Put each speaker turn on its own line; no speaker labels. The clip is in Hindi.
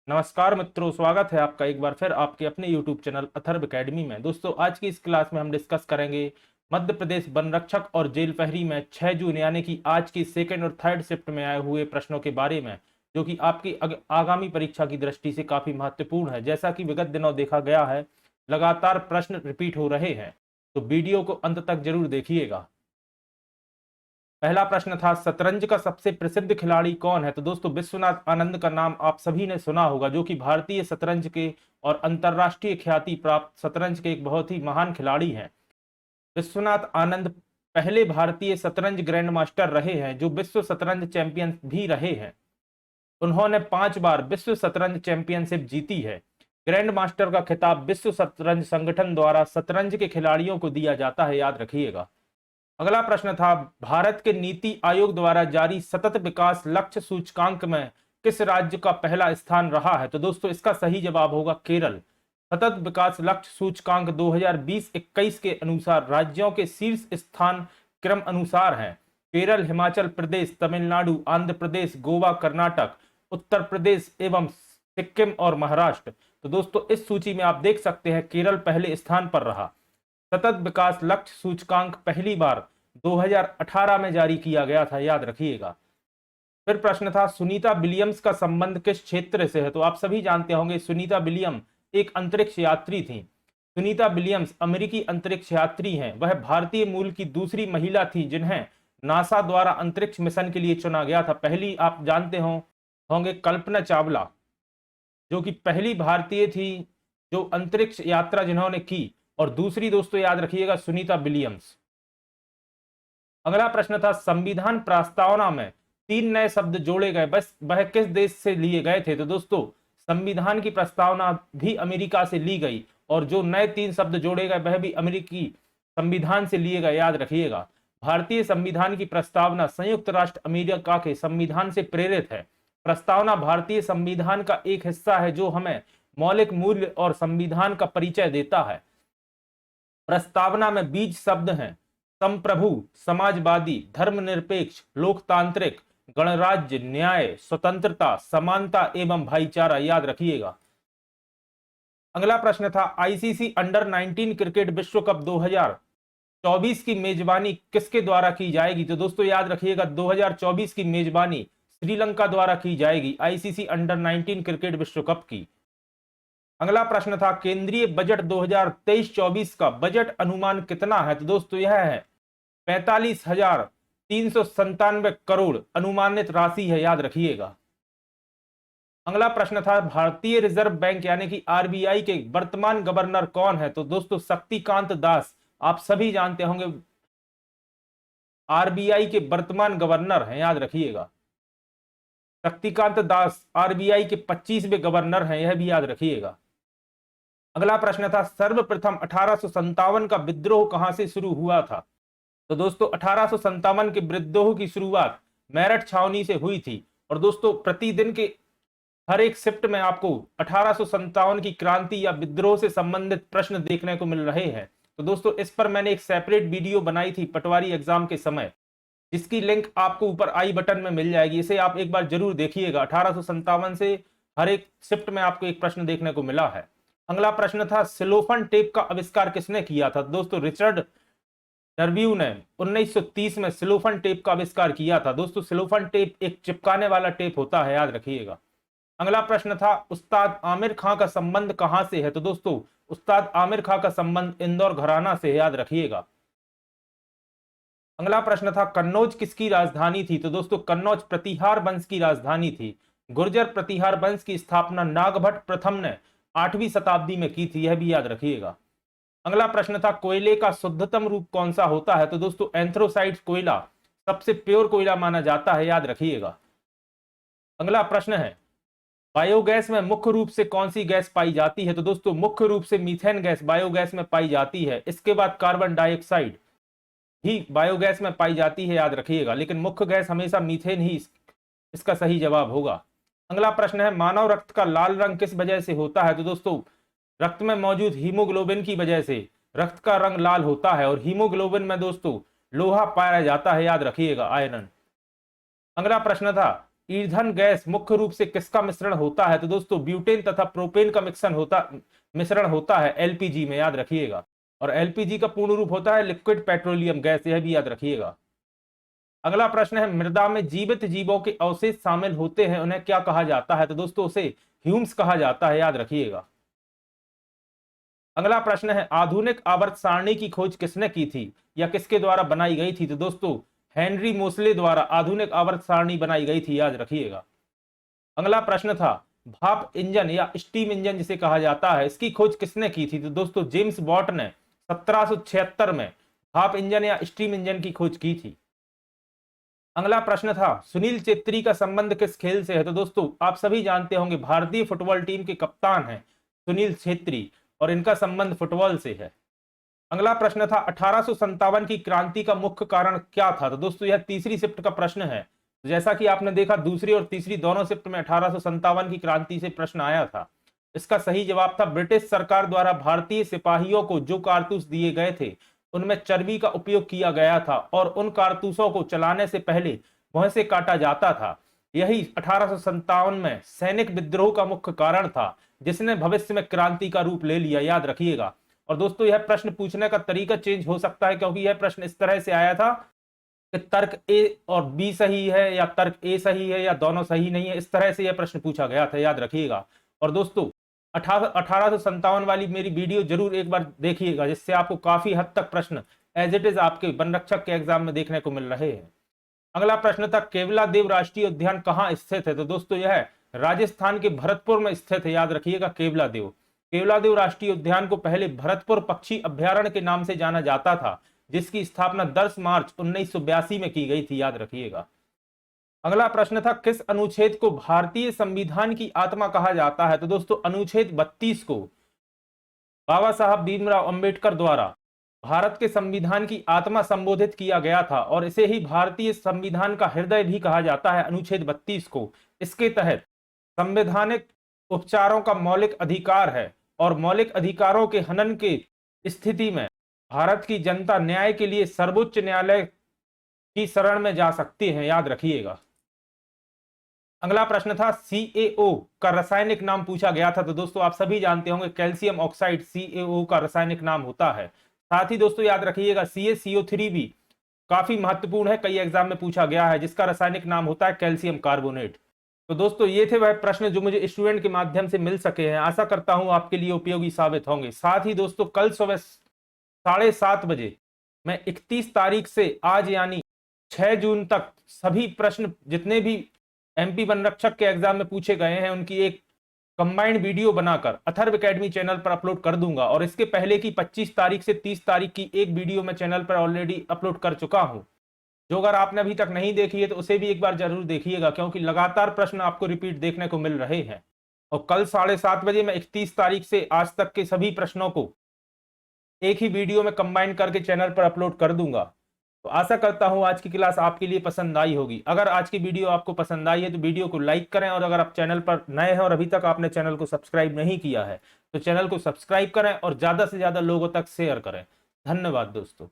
नमस्कार मित्रों, स्वागत है आपका एक बार फिर आपके अपने YouTube चैनल अथर्व एकेडमी में। दोस्तों, आज की इस क्लास में हम डिस्कस करेंगे मध्य प्रदेश वन रक्षक और जेल प्रहरी में 6 जून यानी कि आज की सेकंड और थर्ड शिफ्ट में आए हुए प्रश्नों के बारे में, जो कि आपकी आगामी परीक्षा की दृष्टि से काफी महत्वपूर्ण है। जैसा कि विगत दिनों देखा गया है, लगातार प्रश्न रिपीट हो रहे हैं, तो वीडियो को अंत तक जरूर देखिएगा। पहला प्रश्न था, शतरंज का सबसे प्रसिद्ध खिलाड़ी कौन है? तो दोस्तों, विश्वनाथ आनंद का नाम आप सभी ने सुना होगा, जो कि भारतीय शतरंज के और अंतरराष्ट्रीय ख्याति प्राप्त शतरंज के एक बहुत ही महान खिलाड़ी हैं। विश्वनाथ आनंद पहले भारतीय शतरंज ग्रैंड मास्टर रहे हैं, जो विश्व शतरंज चैंपियन भी रहे हैं। उन्होंने 5 बार विश्व शतरंज चैंपियनशिप जीती है। ग्रैंड मास्टर का खिताब विश्व शतरंज संगठन द्वारा शतरंज के खिलाड़ियों को दिया जाता है, याद रखिएगा। अगला प्रश्न था, भारत के नीति आयोग द्वारा जारी सतत विकास लक्ष्य सूचकांक में किस राज्य का पहला स्थान रहा है? तो दोस्तों, इसका सही जवाब होगा केरल। सतत विकास लक्ष्य सूचकांक 2020-21 के अनुसार राज्यों के शीर्ष स्थान क्रम अनुसार हैं: केरल, हिमाचल प्रदेश, तमिलनाडु, आंध्र प्रदेश, गोवा, कर्नाटक, उत्तर प्रदेश एवं सिक्किम और महाराष्ट्र। तो दोस्तों, इस सूची में आप देख सकते हैं केरल पहले स्थान पर रहा। सतत विकास लक्ष्य सूचकांक पहली बार 2018 में जारी किया गया था, याद रखिएगा। फिर प्रश्न था, सुनीता विलियम्स का संबंध किस क्षेत्र से है? तो आप सभी जानते होंगे सुनीता विलियम एक अंतरिक्ष यात्री थी। सुनीता विलियम्स अमेरिकी अंतरिक्ष यात्री हैं। वह भारतीय मूल की दूसरी महिला थी जिन्हें नासा द्वारा अंतरिक्ष मिशन के लिए चुना गया था। पहली आप जानते होंगे कल्पना चावला, जो कि पहली भारतीय थी जो अंतरिक्ष यात्रा जिन्होंने की, और दूसरी दोस्तों याद रखिएगा सुनीता विलियम्स। अगला प्रश्न था, संविधान प्रस्तावना में 3 नए शब्द जोड़े गए, बस वह किस देश से लिए गए थे? तो दोस्तों, संविधान की प्रस्तावना भी अमेरिका से ली गई, और जो नए 3 शब्द जोड़े गए वह भी अमेरिकी संविधान से लिए गए, याद रखिएगा। भारतीय संविधान की प्रस्तावना संयुक्त राष्ट्र अमेरिका के संविधान से प्रेरित है। प्रस्तावना भारतीय संविधान का एक हिस्सा है जो हमें मौलिक मूल्य और संविधान का परिचय देता है। प्रस्तावना में बीज शब्द हैं संप्रभु, समाजवादी, धर्मनिरपेक्ष, लोकतांत्रिक, गणराज्य, न्याय, स्वतंत्रता, समानता एवं भाईचारा, याद रखिएगा। अगला प्रश्न था, आईसीसी अंडर 19 क्रिकेट विश्व कप 2024 की मेजबानी किसके द्वारा की जाएगी? तो दोस्तों याद रखिएगा, 2024 की मेजबानी श्रीलंका द्वारा की जाएगी आईसीसी अंडर 19 क्रिकेट विश्व कप की। अगला प्रश्न था, केंद्रीय बजट 2023-24 का बजट अनुमान कितना है? तो दोस्तों यह है 45,397 करोड़ अनुमानित राशि है, याद रखिएगा। अगला प्रश्न था, भारतीय रिजर्व बैंक यानी कि आरबीआई के वर्तमान गवर्नर कौन है? तो दोस्तों शक्तिकांत दास, आप सभी जानते होंगे आरबीआई के वर्तमान गवर्नर हैं, याद रखिएगा। शक्तिकांत दास आरबीआई के 25वें गवर्नर हैं, यह भी याद रखिएगा। अगला प्रश्न था, सर्वप्रथम 1857 का विद्रोह कहां से शुरू हुआ था? तो दोस्तों 1857 के विद्रोह की शुरुआत मेरठ छावनी से हुई थी। और दोस्तों, प्रतिदिन के हर एक शिफ्ट में आपको 1857 की क्रांति या विद्रोह से संबंधित प्रश्न देखने को मिल रहे हैं। तो दोस्तों, इस पर मैंने एक सेपरेट वीडियो बनाई थी पटवारी एग्जाम के समय, जिसकी लिंक आपको ऊपर आई बटन में मिल जाएगी। इसे आप एक बार जरूर देखिएगा। 1857 से हर एक शिफ्ट में आपको एक प्रश्न देखने को मिला है। अगला प्रश्न था, सिलोफन टेप का आविष्कार किसने किया था? दोस्तों रिचर्ड डर्ब्यू ने 1930 में सिलोफन टेप का आविष्कार किया था। दोस्तों सिलोफन टेप एक चिपकाने वाला टेप होता है, याद रखिएगा। अगला प्रश्न था, उस्ताद आमिर खां का संबंध कहां से है? तो दोस्तों उस्ताद आमिर खां का संबंध इंदौर घराना से है, याद रखिएगा। अगला प्रश्न था, कन्नौज किसकी राजधानी थी? तो दोस्तों कन्नौज प्रतिहार वंश की राजधानी थी। गुर्जर प्रतिहार वंश की स्थापना नागभट्ट प्रथम ने 8वीं शताब्दी में की थी, यह भी याद रखिएगा। अगला प्रश्न था, कोयले का शुद्धतम रूप कौन सा होता है? तो दोस्तों एंथ्रोसाइट कोयला सबसे प्योर कोयला माना जाता है, याद रखिएगा। अगला प्रश्न है, बायोगैस में मुख्य रूप से कौन सी गैस पाई जाती है? तो दोस्तों मुख्य रूप से मीथेन गैस बायोगैस में पाई जाती है। इसके बाद कार्बन डाइऑक्साइड ही बायोगैस में पाई जाती है, याद रखिएगा। लेकिन मुख्य गैस हमेशा मीथेन ही इसका सही जवाब होगा। अगला प्रश्न है, मानव रक्त का लाल रंग किस वजह से होता है? तो दोस्तों रक्त में मौजूद हीमोग्लोबिन की वजह से रक्त का रंग लाल होता है, और हीमोग्लोबिन में दोस्तों लोहा पाया जाता है, याद रखिएगा, आयरन। अगला प्रश्न था, ईंधन गैस मुख्य रूप से किसका मिश्रण होता है? तो दोस्तों ब्यूटेन तथा प्रोपेन का मिश्रण होता है एलपीजी में, याद रखिएगा। और एलपीजी का पूर्ण रूप होता है लिक्विड पेट्रोलियम गैस, यह भी याद रखिएगा। अगला प्रश्न है, मृदा में जीवित जीवों के अवशेष शामिल होते हैं, उन्हें क्या कहा जाता है? तो दोस्तों उसे ह्यूम्स कहा जाता है, याद रखिएगा। अगला प्रश्न है, आधुनिक आवर्त सारणी की खोज किसने की थी या किसके द्वारा बनाई गई थी? तो दोस्तों हेनरी मोसले द्वारा आधुनिक आवर्त सारणी बनाई गई थी, याद रखिएगा। अगला प्रश्न था, भाप इंजन या स्टीम इंजन जिसे कहा जाता है, इसकी खोज किसने की थी? तो दोस्तों जेम्स वॉट ने 1776 में भाप इंजन या स्टीम इंजन की खोज की थी। अगला प्रश्न था, सुनील चेत्री का संबंध किस खेल से है? तो दोस्तों आप सभी जानते होंगे भारतीय फुटबॉल टीम के कप्तान हैं सुनील छेत्री और इनका संबंध फुटबॉल से है। अगला प्रश्न था, 1857 की क्रांति का मुख्य कारण क्या था? तो दोस्तों यह तीसरी शिफ्ट का प्रश्न है। जैसा कि आपने देखा दूसरी और तीसरी दोनों शिफ्ट में 1857 की क्रांति से प्रश्न आया था। इसका सही जवाब था, ब्रिटिश सरकार द्वारा भारतीय सिपाहियों को जो कारतूस दिए गए थे उनमें चर्बी का उपयोग किया गया था और उन कारतूसों को चलाने से पहले भैंसे काटा जाता था। यही 1857 में सैनिक विद्रोह का मुख्य कारण था जिसने भविष्य में क्रांति का रूप ले लिया, याद रखिएगा। और दोस्तों यह प्रश्न पूछने का तरीका चेंज हो सकता है क्योंकि यह प्रश्न इस तरह से आया था कि तर्क ए और बी सही है या तर्क ए सही है या दोनों सही नहीं है, इस तरह से यह प्रश्न पूछा गया था, याद रखिएगा। और दोस्तों 1857 वाली मेरी वीडियो जरूर एक बार देखिएगा जिससे आपको काफी हद तक प्रश्न एज इट इज आपके वन रक्षक के एग्जाम में देखने को मिल रहे हैं। अगला प्रश्न था, केवलादेव राष्ट्रीय उद्यान कहाँ स्थित है? तो दोस्तों यह राजस्थान के भरतपुर में स्थित है, याद रखिएगा। केवलादेव राष्ट्रीय उद्यान को पहले भरतपुर पक्षी अभ्यारण्य के नाम से जाना जाता था जिसकी स्थापना 10 मार्च 1982 में की गई थी, याद रखिएगा। अगला प्रश्न था, किस अनुच्छेद को भारतीय संविधान की आत्मा कहा जाता है? तो दोस्तों अनुच्छेद 32 को बाबा साहब भीमराव अंबेडकर द्वारा भारत के संविधान की आत्मा संबोधित किया गया था और इसे ही भारतीय संविधान का हृदय भी कहा जाता है, अनुच्छेद 32 को। इसके तहत संवैधानिक उपचारों का मौलिक अधिकार है और मौलिक अधिकारों के हनन के स्थिति में भारत की जनता न्याय के लिए सर्वोच्च न्यायालय की शरण में जा सकती है, याद रखिएगा। अगला प्रश्न था, CaO का रासायनिक नाम पूछा गया था। तो दोस्तों आप सभी जानते होंगे कैल्शियम ऑक्साइड CaO का रासायनिक नाम होता है। साथ ही दोस्तों याद रखिएगा CaCO3 भी काफी महत्वपूर्ण है, कई एग्जाम में पूछा गया है, जिसका रासायनिक नाम होता है कैल्शियम कार्बोनेट। तो दोस्तों ये थे वह प्रश्न जो मुझे स्टूडेंट के माध्यम से मिल सके हैं। आशा करता हूं आपके लिए उपयोगी साबित होंगे। साथ ही दोस्तों कल सुबह 7:30 बजे मैं 31 तारीख से आज यानी 6 जून तक सभी प्रश्न जितने भी MP वन रक्षक के एग्जाम में पूछे गए हैं उनकी एक कंबाइंड वीडियो बनाकर अथर्व एकेडमी चैनल पर अपलोड कर दूंगा। और इसके पहले की 25 तारीख से 30 तारीख की एक वीडियो मैं चैनल पर ऑलरेडी अपलोड कर चुका हूं, जो अगर आपने अभी तक नहीं देखी है तो उसे भी एक बार जरूर देखिएगा क्योंकि लगातार प्रश्न आपको रिपीट देखने को मिल रहे हैं। और कल 7:30 बजे मैं 31 तारीख से आज तक के सभी प्रश्नों को एक ही वीडियो में कंबाइन करके चैनल पर अपलोड कर दूंगा। तो आशा करता हूं आज की क्लास आपके लिए पसंद आई होगी। अगर आज की वीडियो आपको पसंद आई है तो वीडियो को लाइक करें और अगर आप चैनल पर नए हैं और अभी तक आपने चैनल को सब्सक्राइब नहीं किया है तो चैनल को सब्सक्राइब करें और ज्यादा से ज्यादा लोगों तक शेयर करें। धन्यवाद दोस्तों।